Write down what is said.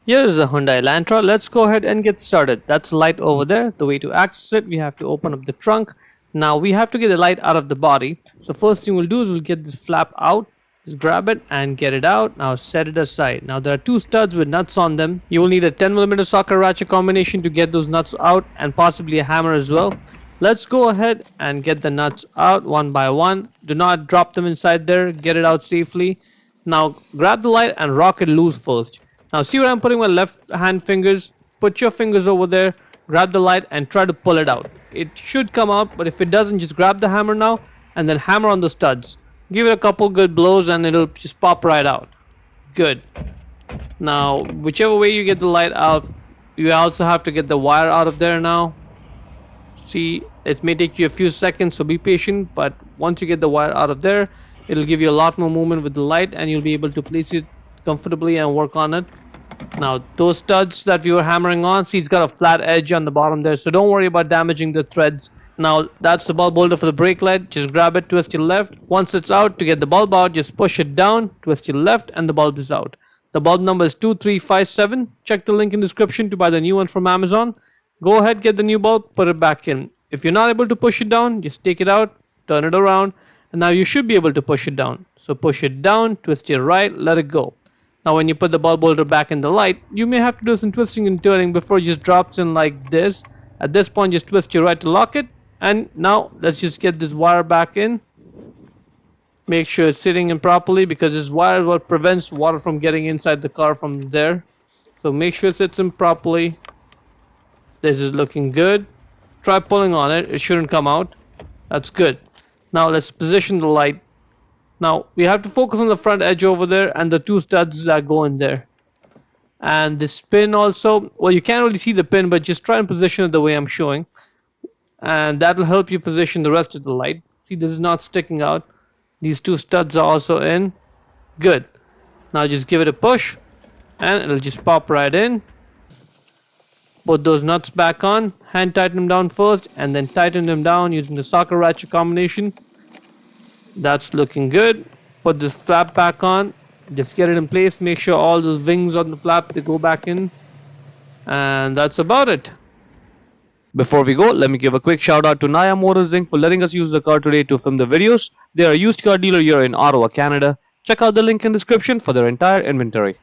Here is a Hyundai Elantra. Let's go ahead and get started. That's the light over there. The way to access it, we have to open up the trunk. Now we have to get the light out of the body. So first thing we'll do is we'll get this flap out. Just grab it and get it out. Now set it aside. Now there are two studs with nuts on them. You will need a 10mm socket ratchet combination to get those nuts out, and possibly a hammer as well. Let's go ahead and get the nuts out one by one. Do not drop them inside there. Get it out safely. Now grab the light and rock it loose first. Now see where I'm putting my left hand fingers? Put your fingers over there, grab the light and try to pull it out. It should come out, but if it doesn't, just grab the hammer now and then hammer on the studs. Give it a couple good blows and it'll just pop right out. Good. Now whichever way you get the light out, you also have to get the wire out of there now. See, it may take you a few seconds, so be patient, but once you get the wire out of there, it'll give you a lot more movement with the light and you'll be able to place it comfortably and work on it. Now those studs that we were hammering on, see, it's got a flat edge on the bottom there, so don't worry about damaging the threads. Now that's the bulb holder for the brake light. Just grab it, twist your left. Once it's out, to get the bulb out, just push it down, twist your left, and the bulb is out. The bulb number is 2357. Check the link in the description to buy the new one from Amazon. Go ahead, get the new bulb, put it back in. If you're not able to push it down, just take it out, turn it around, and now you should be able to push it down. So push it down, twist it right, let it go. Now when you put the bulb holder back in the light, you may have to do some twisting and turning before it just drops in like this. At this point, just twist your right to lock it. And now let's just get this wire back in. Make sure it's sitting in properly, because this wire is what prevents water from getting inside the car from there. So make sure it sits in properly. This is looking good. Try pulling on it. It shouldn't come out. That's good. Now let's position the light. Now we have to focus on the front edge over there and the two studs that go in there. And this pin also, well, you can't really see the pin, but just try and position it the way I'm showing. And that'll help you position the rest of the light. See, this is not sticking out. These two studs are also in. Good. Now just give it a push and it'll just pop right in. Put those nuts back on. Hand tighten them down first and then tighten them down using the socket ratchet combination. That's looking good. Put this flap back on. Just get it in place. Make sure all those wings on the flap, they go back in. And that's about it. Before we go, let me give a quick shout out to Naya Motors Inc. for letting us use the car today to film the videos. They are a used car dealer here in Ottawa, Canada. Check out the link in the description for their entire inventory.